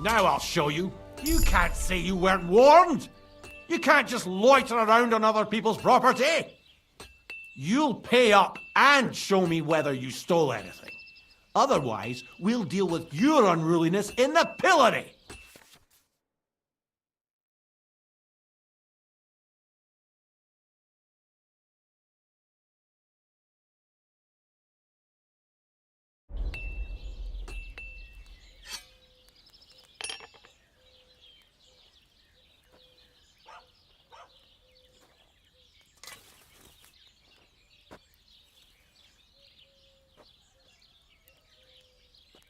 Now I'll show you. You can't say you weren't warned. You can't just loiter around on other people's property. You'll pay up and show me whether you stole anything. Otherwise, we'll deal with your unruliness in the pillory.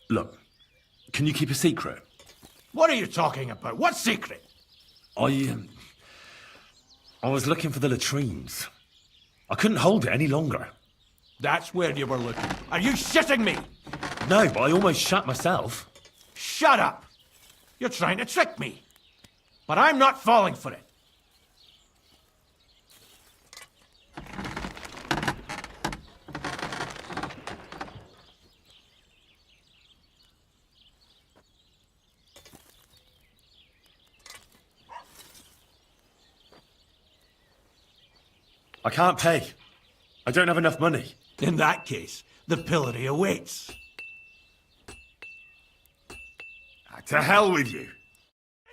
Look, can you keep a secret? What are you talking about? What secret? I was looking for the latrines. I couldn't hold it any longer. That's where you were looking. Are you shitting me? No, but I almost shut myself. Shut up! You're trying to trick me. But I'm not falling for it. I can't pay. I don't have enough money. In that case, the pillory awaits. To hell with you.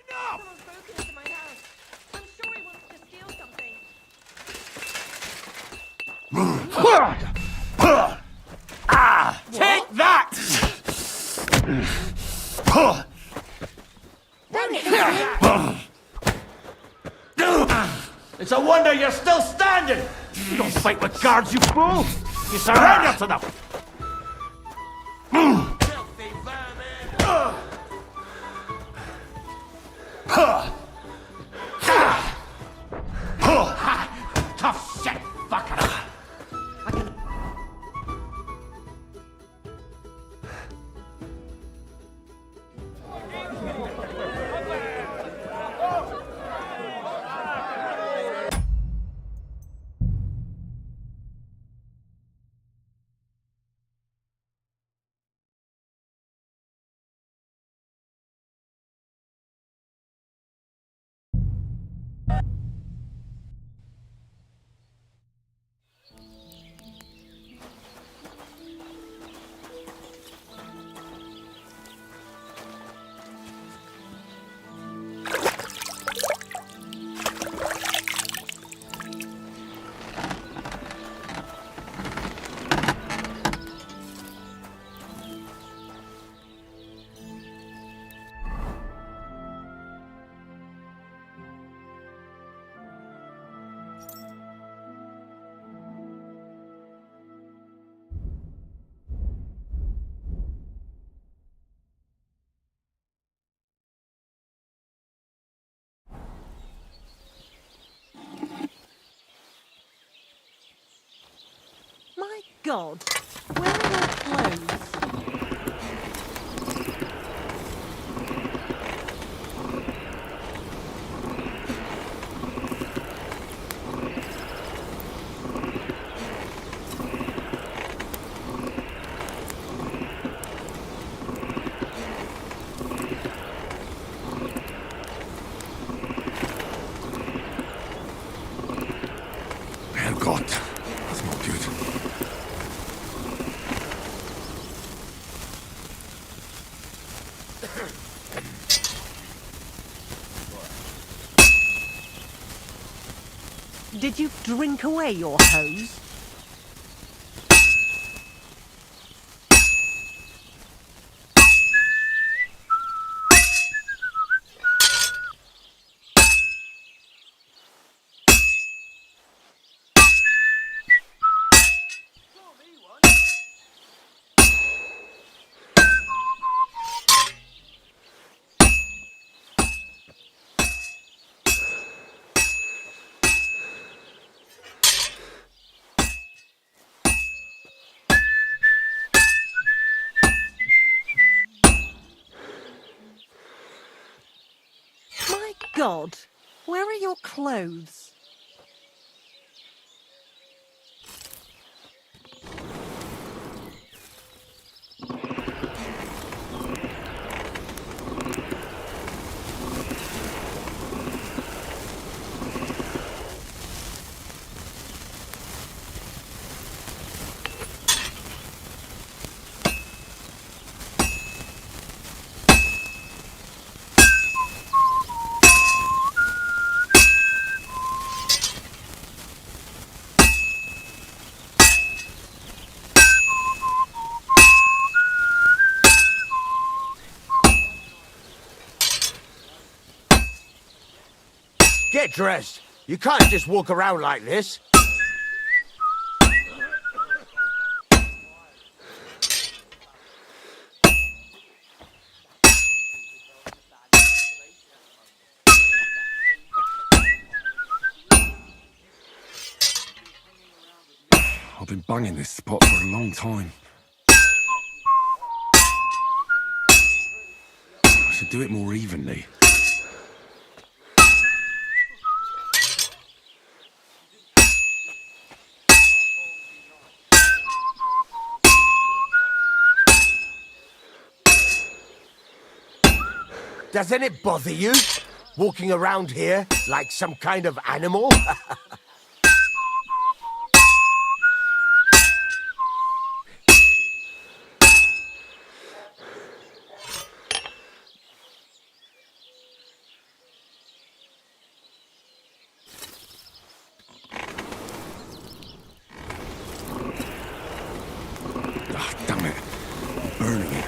Enough! Someone's broken into my house. I'm sure he wants to steal something. Take that! It's a wonder you're still standing! You don't fight with guards, you fool! You surrender to them! Filthy vermin! Tough shit, fucker! My God, where are your clothes? Herrgott, that's not good. Did you drink away your hose? My God, where are your clothes? Get dressed. You can't just walk around like this. I've been banging this spot for a long time. I should do it more evenly. Doesn't it bother you? Walking around here like some kind of animal? Ah, damn it. I'm burning it.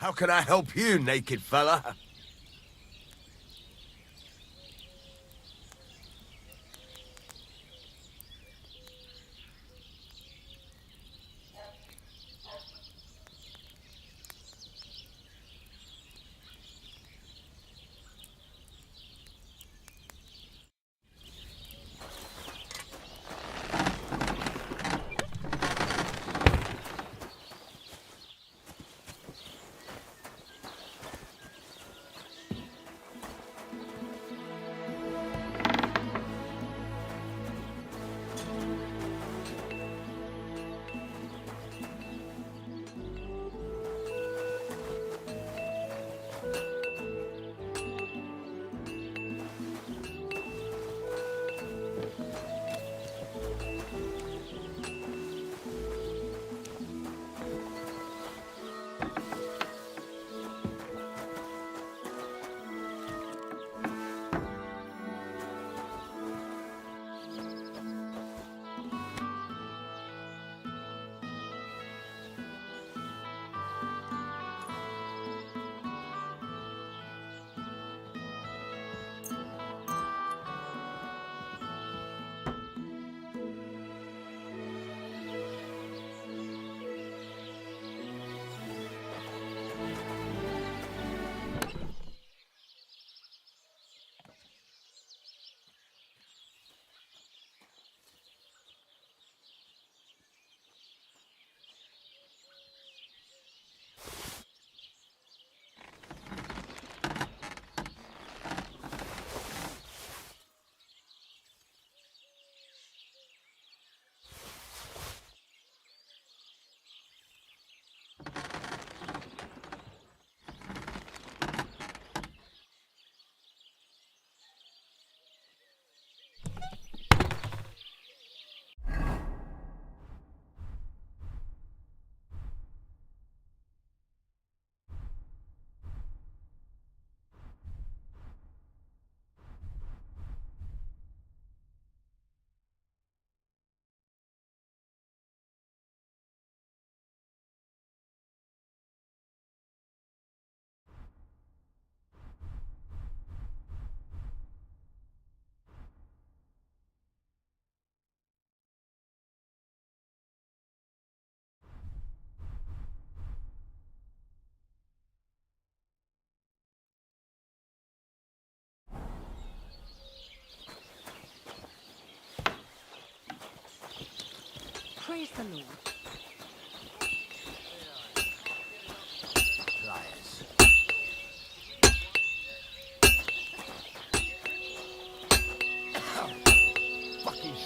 How can I help you, naked fella? Praise the Lord. Pliers. Fucking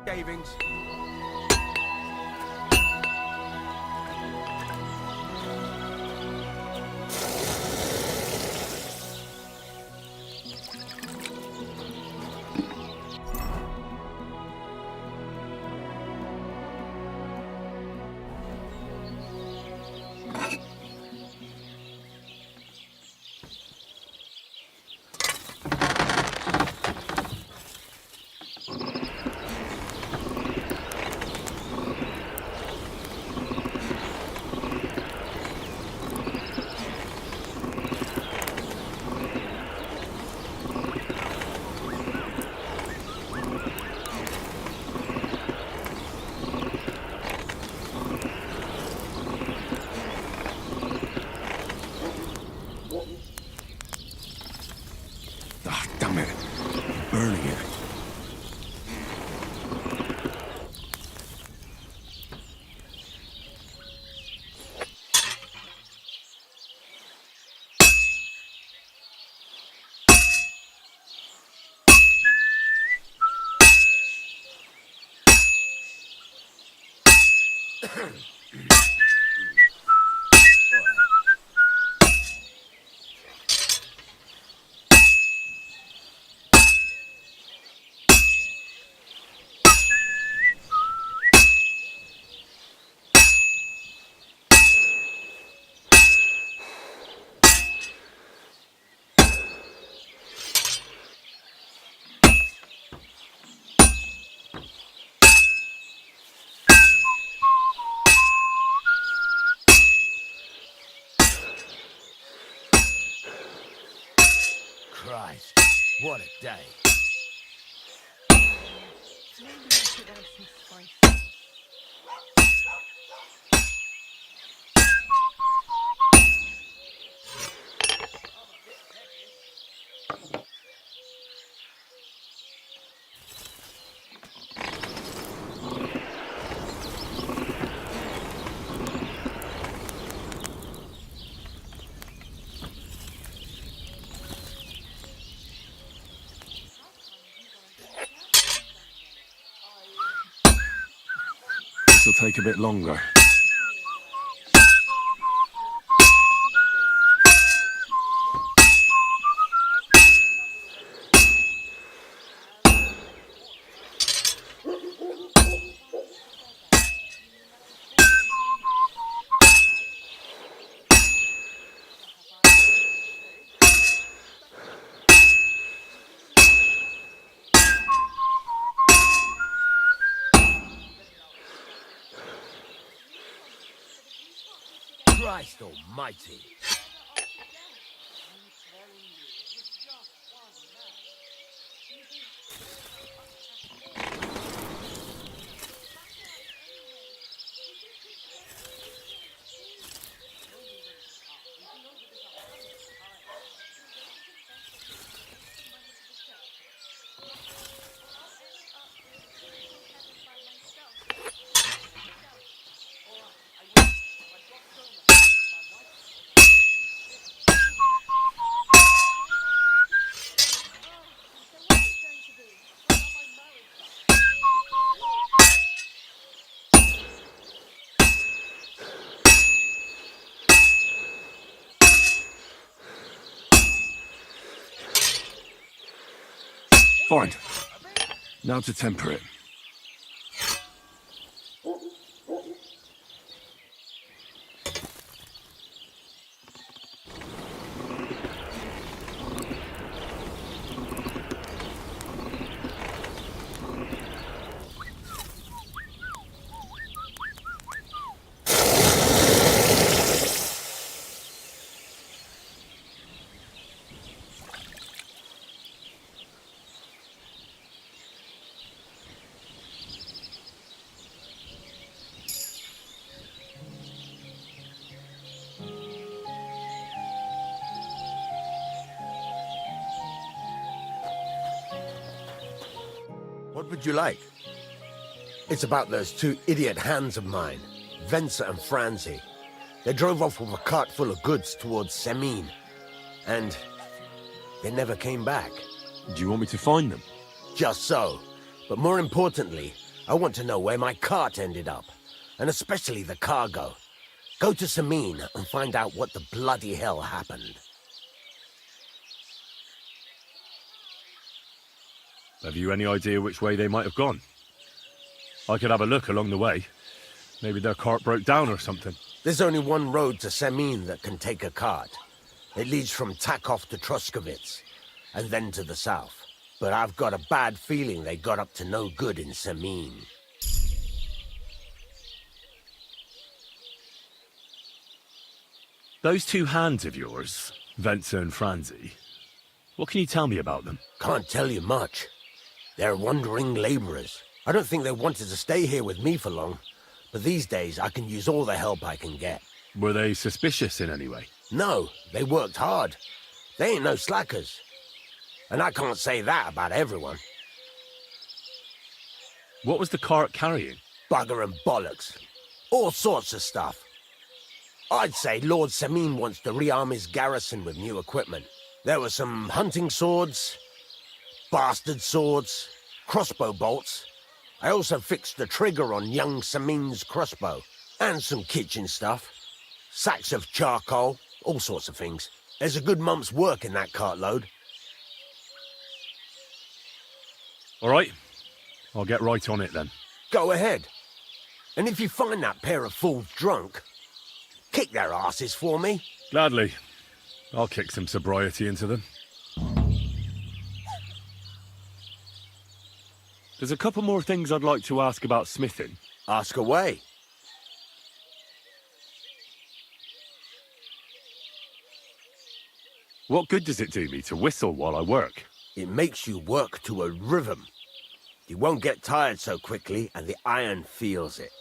shavings. Ah, damn it. Burning it. Christ, what a day. Maybe I should add some spice. This'll take a bit longer. Christ almighty. Fine. Now to temper it. What would you like? It's about those two idiot hands of mine, Venser and Franzi. They drove off with a cart full of goods towards Semin, and they never came back. Do you want me to find them? Just so. But more importantly, I want to know where my cart ended up, and especially the cargo. Go to Semin and find out what the bloody hell happened. Have you any idea which way they might have gone? I could have a look along the way. Maybe their cart broke down or something. There's only one road to Semin that can take a cart. It leads from Takov to Troskovitz, and then to the south. But I've got a bad feeling they got up to no good in Semin. Those two hands of yours, Venser and Franzi, what can you tell me about them? Can't tell you much. They're wandering laborers. I don't think they wanted to stay here with me for long, but these days I can use all the help I can get. Were they suspicious in any way? No, they worked hard. They ain't no slackers. And I can't say that about everyone. What was the cart carrying? Bugger and bollocks. All sorts of stuff. I'd say Lord Semin wants to rearm his garrison with new equipment. There were some hunting swords, bastard swords, crossbow bolts. I also fixed the trigger on young Semin's crossbow. And some kitchen stuff. Sacks of charcoal, all sorts of things. There's a good month's work in that cartload. All right, I'll get right on it then. Go ahead. And if you find that pair of fools drunk, kick their asses for me. Gladly. I'll kick some sobriety into them. There's a couple more things I'd like to ask about smithing. Ask away. What good does it do me to whistle while I work? It makes you work to a rhythm. You won't get tired so quickly, and the iron feels it.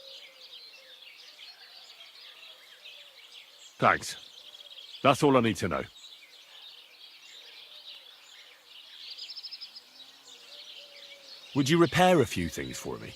Thanks. That's all I need to know. Would you repair a few things for me?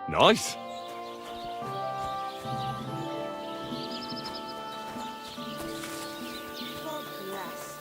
Nice. God bless.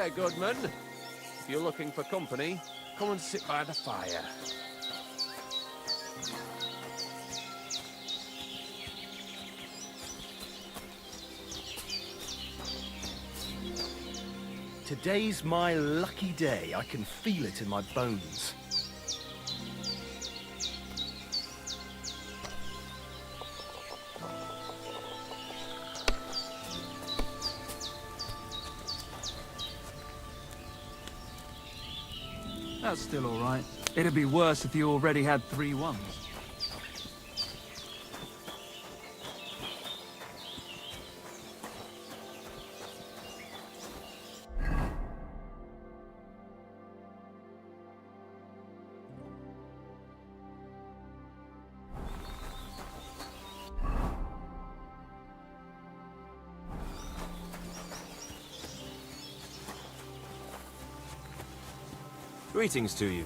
there, Goodman. If you're looking for company, come and sit by the fire. Today's my lucky day. I can feel it in my bones. That's still all right. It'd be worse if you already had 3 ones. Greetings to you.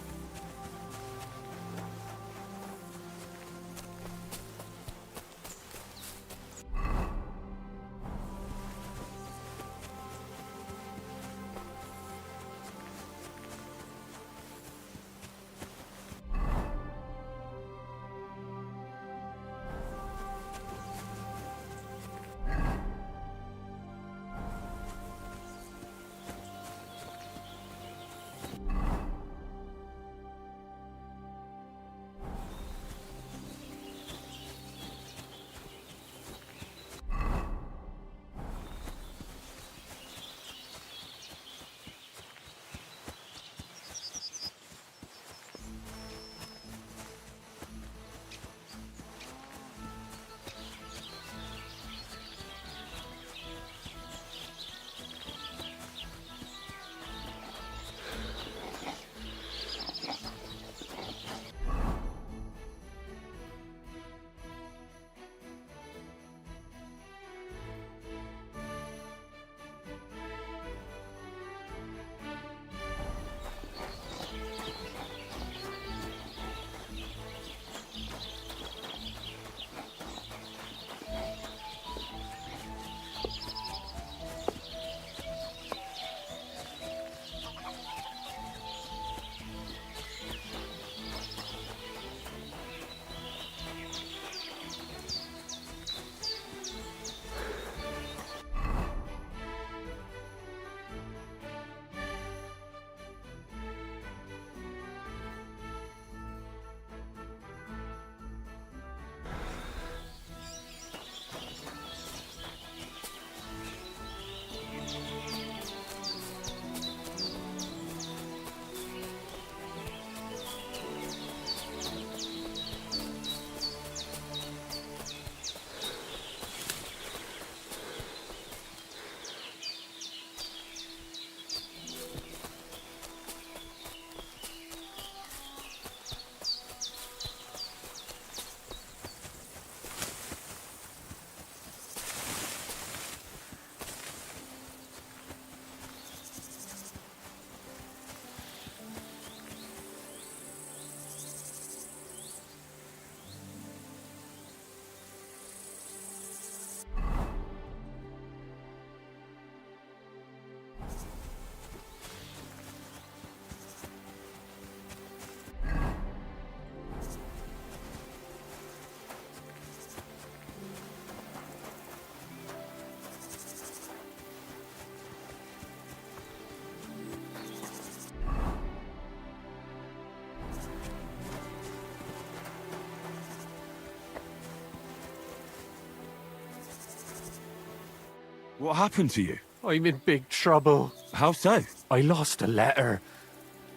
What happened to you? I'm in big trouble. How so? I lost a letter.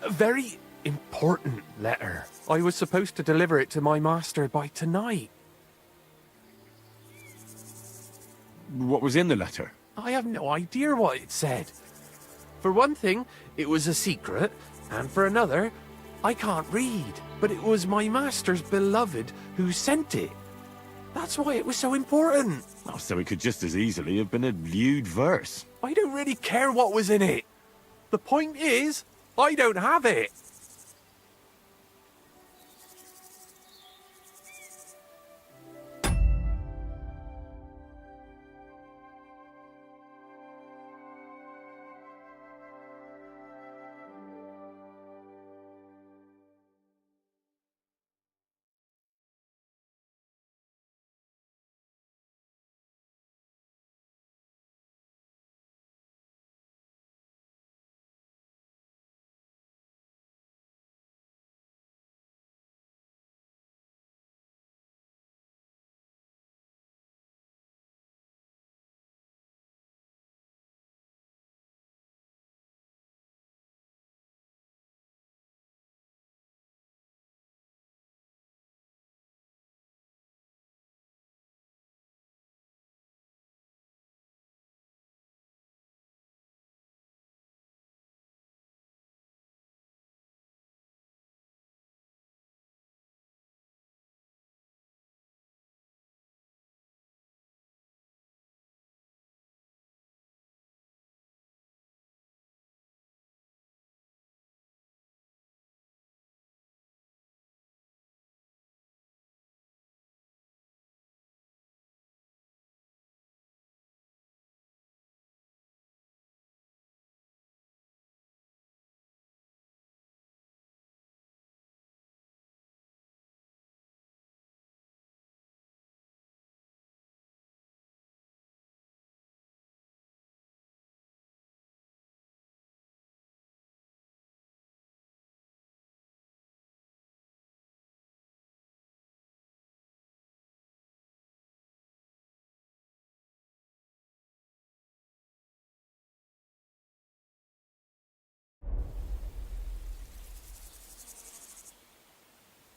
A very important letter. I was supposed to deliver it to my master by tonight. What was in the letter? I have no idea what it said. For one thing, it was a secret, and for another, I can't read. But it was my master's beloved who sent it. That's why it was so important. Oh, so it could just as easily have been a lewd verse. I don't really care what was in it. The point is, I don't have it.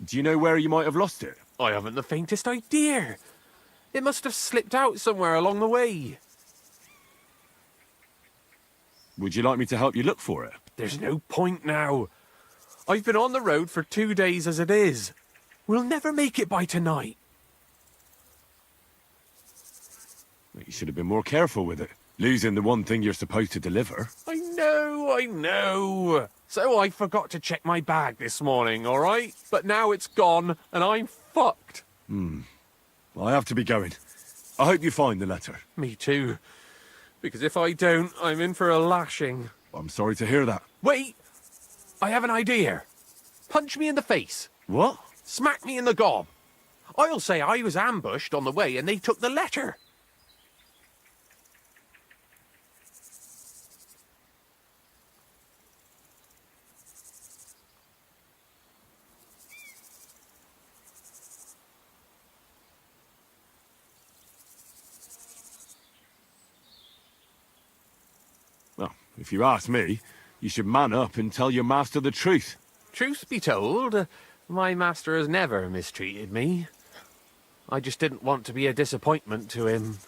Do you know where you might have lost it? I haven't the faintest idea. It must have slipped out somewhere along the way. Would you like me to help you look for it? There's no point now. I've been on the road for 2 days as it is. We'll never make it by tonight. You should have been more careful with it. Losing the one thing you're supposed to deliver. I know. So I forgot to check my bag this morning, all right? But now it's gone, and I'm fucked. Well, I have to be going. I hope you find the letter. Me too. Because if I don't, I'm in for a lashing. I'm sorry to hear that. Wait! I have an idea. Punch me in the face. What? Smack me in the gob. I'll say I was ambushed on the way and they took the letter. Well, if you ask me, you should man up and tell your master the truth. Truth be told, my master has never mistreated me. I just didn't want to be a disappointment to him.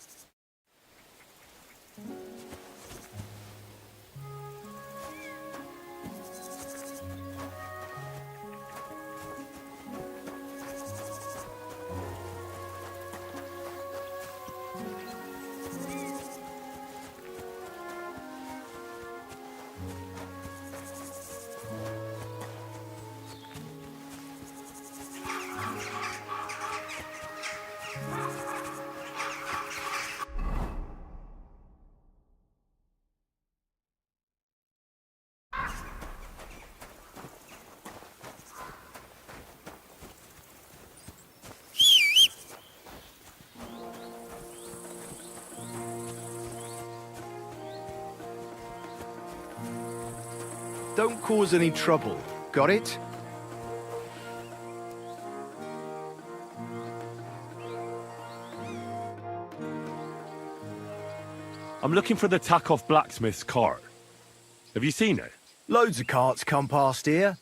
Don't cause any trouble. Got it? I'm looking for the Takeoff blacksmith's cart. Have you seen it? Loads of carts come past here.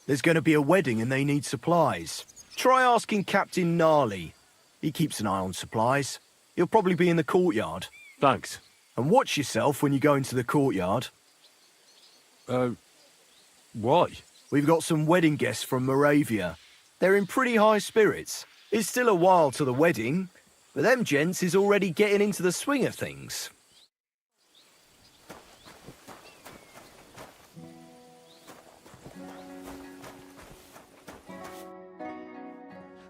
There's going to be a wedding and they need supplies. Try asking Captain Gnarly. He keeps an eye on supplies. He'll probably be in the courtyard. Thanks. And watch yourself when you go into the courtyard. Why? We've got some wedding guests from Moravia. They're in pretty high spirits. It's still a while to the wedding, but them gents is already getting into the swing of things.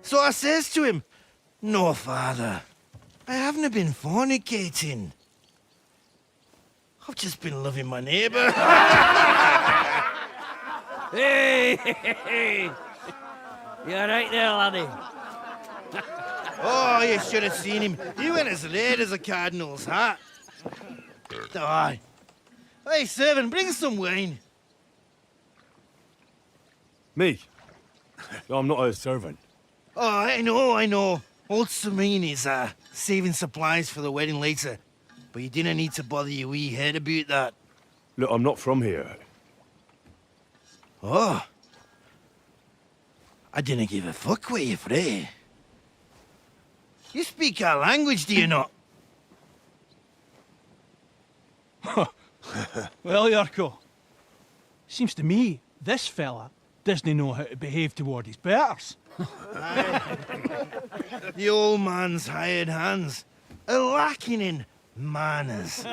So I says to him, "No, father, I haven't been fornicating. I've just been loving my neighbour." Hey! You alright there, laddie? Oh, you should have seen him. He went as red as a cardinal's hat. Aye. Hey, servant, bring some wine. Me? I'm not a servant. Oh, I know. Old Serene is saving supplies for the wedding later. But you didn't need to bother your wee head about that. Look, I'm not from here. Oh. I didn't give a fuck what you fray. You speak our language, do you not? Well, Yarko, seems to me this fella doesn't know how to behave toward his betters. The old man's hired hands are lacking in manners.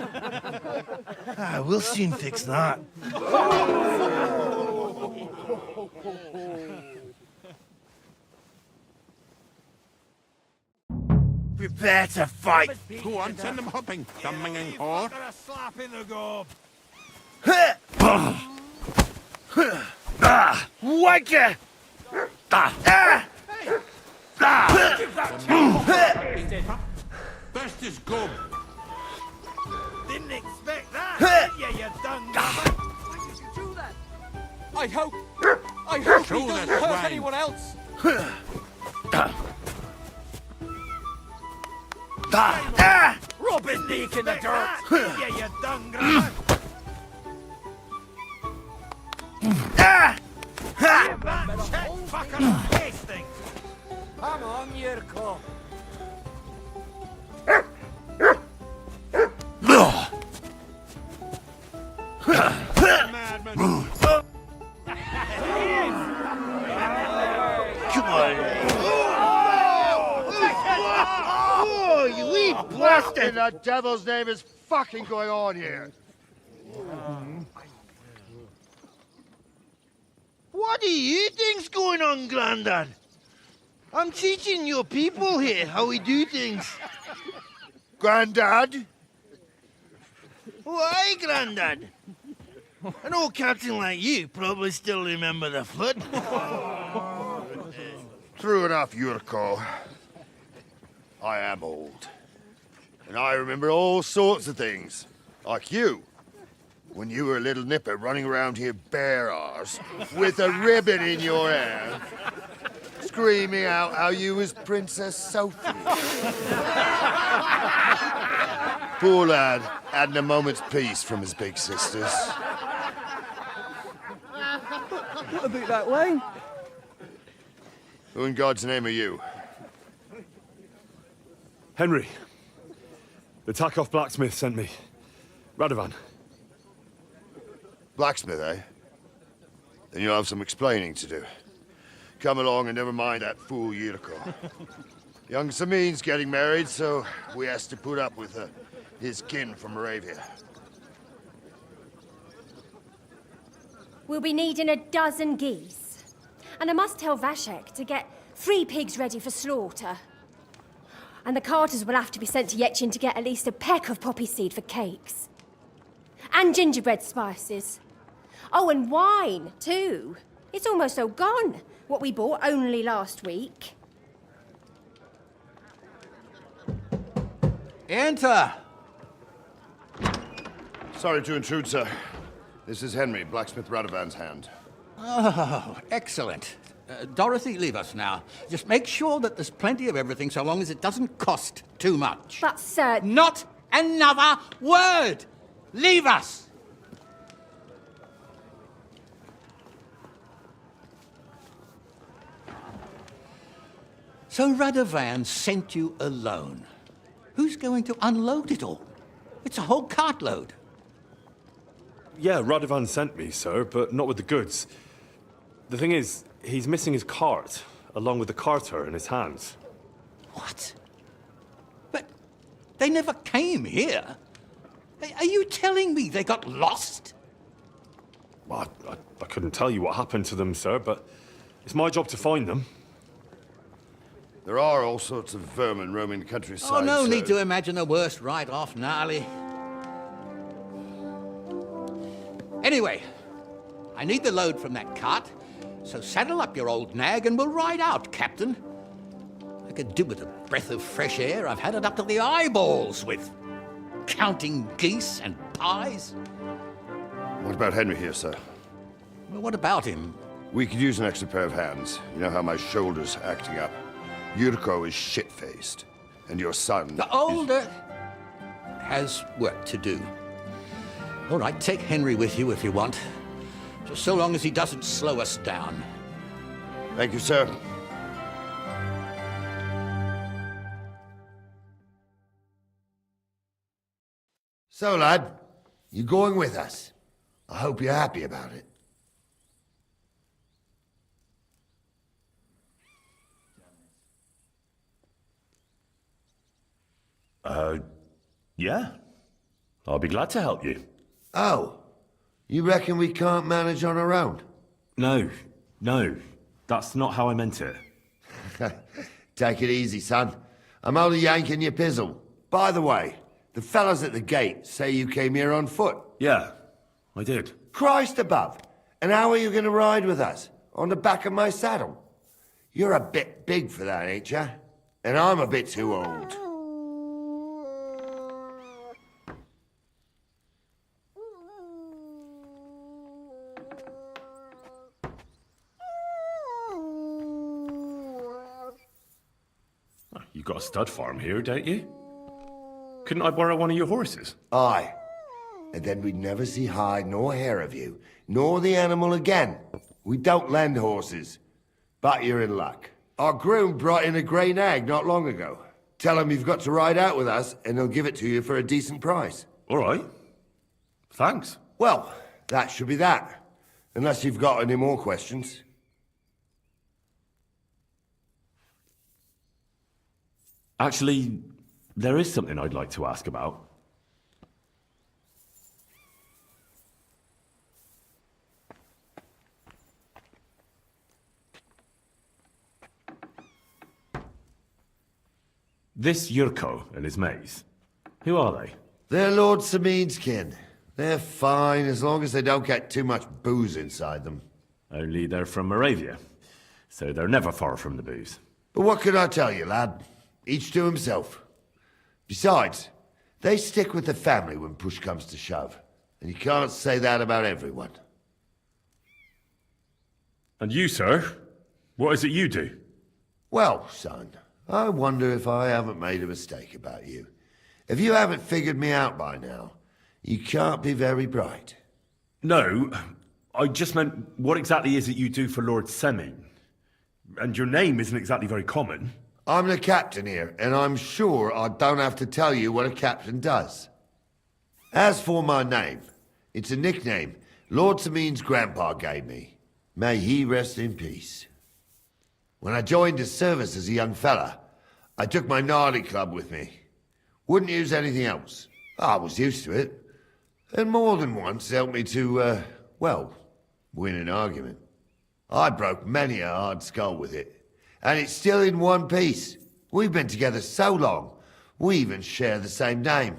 We'll soon fix that. Prepare to fight. Go on, send them hopping. Coming in hard. A slap in the gob. Wanker! Best is gob. Didn't expect that, did you dung? Why did you do that? I hope he Show doesn't this hurt wine. anyone else. Robin Leak in the dirt! Yeah, you dung grabber! Check fucker face! Come on. Oh, you wee blasted! In the devil's name is fucking going on here? What do you think's going on, Grandad? I'm teaching your people here how we do things. Grandad? Why, Grandad? An old captain like you probably still remember the flood. True enough, Yurko. I am old. And I remember all sorts of things. Like you. When you were a little nipper running around here bare arse, with a ribbon in your hair, screaming out how you was Princess Sophie. Poor lad, hadn't a moment's peace from his big sisters. What about that wine? Who in God's name are you? Henry. The Takeoff blacksmith sent me. Radovan. Blacksmith, eh? Then you'll have some explaining to do. Come along and never mind that fool Yurko. Young Samin's getting married, so we has to put up with his kin from Moravia. We'll be needing a dozen geese. And I must tell Vashek to get 3 pigs ready for slaughter. And the carters will have to be sent to Yetchin to get at least a peck of poppy seed for cakes. And gingerbread spices. Oh, and wine, too. It's almost all gone, what we bought only last week. Enter! Sorry to intrude, sir. This is Henry, blacksmith Radovan's hand. Oh, excellent. Dorothy, leave us now. Just make sure that there's plenty of everything so long as it doesn't cost too much. But, sir... Not another word! Leave us! So Radovan sent you alone. Who's going to unload it all? It's a whole cartload. Yeah, Radovan sent me, sir, but not with the goods. The thing is, he's missing his cart, along with the carter in his hands. What? But they never came here. Are you telling me they got lost? Well, I couldn't tell you what happened to them, sir, but it's my job to find them. There are all sorts of vermin roaming the countryside. Oh, no sir. need to imagine the worst right off, gnarly. Anyway, I need the load from that cart, so saddle up your old nag and we'll ride out, Captain. I could do with a breath of fresh air. I've had it up to the eyeballs with counting geese and pies. What about Henry here, sir? Well, what about him? We could use an extra pair of hands. You know how my shoulder's acting up. Yurko is shit-faced, and your son... The older has work to do. All right, take Henry with you if you want. Just so long as he doesn't slow us down. Thank you, sir. So, lad, you going with us? I hope you're happy about it. Yeah. I'll be glad to help you. Oh, you reckon we can't manage on our own? No. That's not how I meant it. Take it easy, son. I'm only yanking your pizzle. By the way, the fellas at the gate say you came here on foot. Yeah, I did. Christ above. And how are you going to ride with us? On the back of my saddle? You're a bit big for that, ain't ya? And I'm a bit too old. You got a stud farm here, don't you? Couldn't I borrow one of your horses? Aye. And then we'd never see hide nor hair of you, nor the animal again. We don't lend horses. But you're in luck. Our groom brought in a grey nag not long ago. Tell him you've got to ride out with us, and he'll give it to you for a decent price. All right. Thanks. Well, that should be that. Unless you've got any more questions. Actually, there is something I'd like to ask about. This Yurko and his mates, who are they? They're Lord Samin's kin. They're fine as long as they don't get too much booze inside them. Only they're from Moravia, so they're never far from the booze. But what can I tell you, lad? Each to himself. Besides, they stick with the family when push comes to shove. And you can't say that about everyone. And you, sir? What is it you do? Well, son, I wonder if I haven't made a mistake about you. If you haven't figured me out by now, you can't be very bright. No, I just meant, what exactly is it you do for Lord Semin? And your name isn't exactly very common. I'm the captain here, and I'm sure I don't have to tell you what a captain does. As for my name, it's a nickname Lord Samin's grandpa gave me. May he rest in peace. When I joined his service as a young fella, I took my Nardi club with me. Wouldn't use anything else. I was used to it. And more than once helped me to, well, win an argument. I broke many a hard skull with it. And it's still in one piece. We've been together so long, we even share the same name.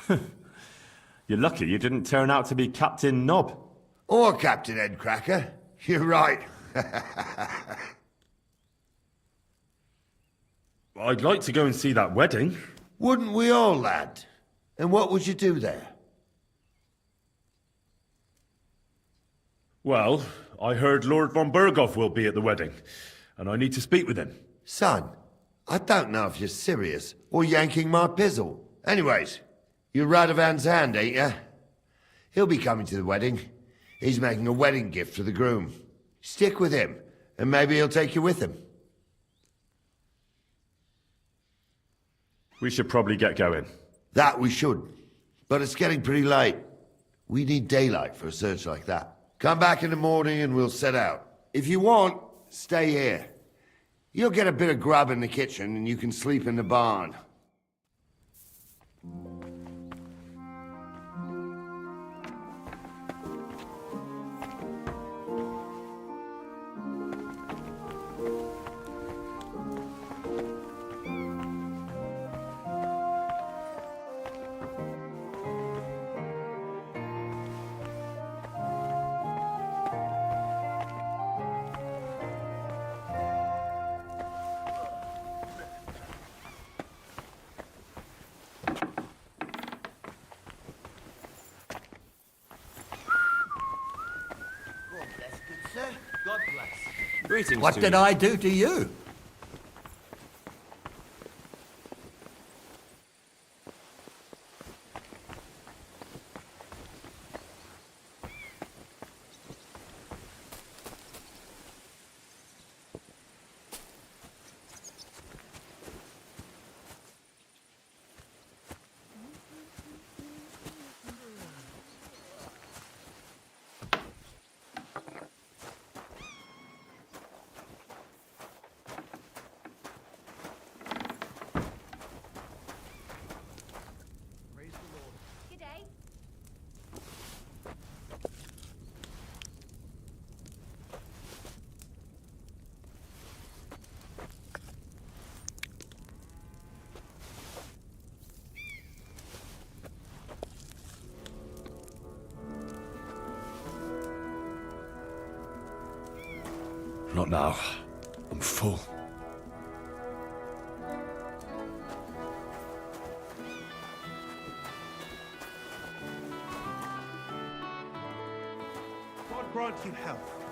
You're lucky you didn't turn out to be Captain Knob. Or Captain Headcracker. You're right. I'd like to go and see that wedding. Wouldn't we all, lad? And what would you do there? Well, I heard Lord von Burgov will be at the wedding, and I need to speak with him. Son, I don't know if you're serious or yanking my pizzle. Anyways, you're Radovan's hand, ain't ya? He'll be coming to the wedding. He's making a wedding gift for the groom. Stick with him, and maybe he'll take you with him. We should probably get going. That we should. But it's getting pretty late. We need daylight for a search like that. Come back in the morning and we'll set out. If you want, stay here. You'll get a bit of grub in the kitchen and you can sleep in the barn. God bless. Greetings What to did you. I do to you? G'day. Not now. I'm full. God grant you health.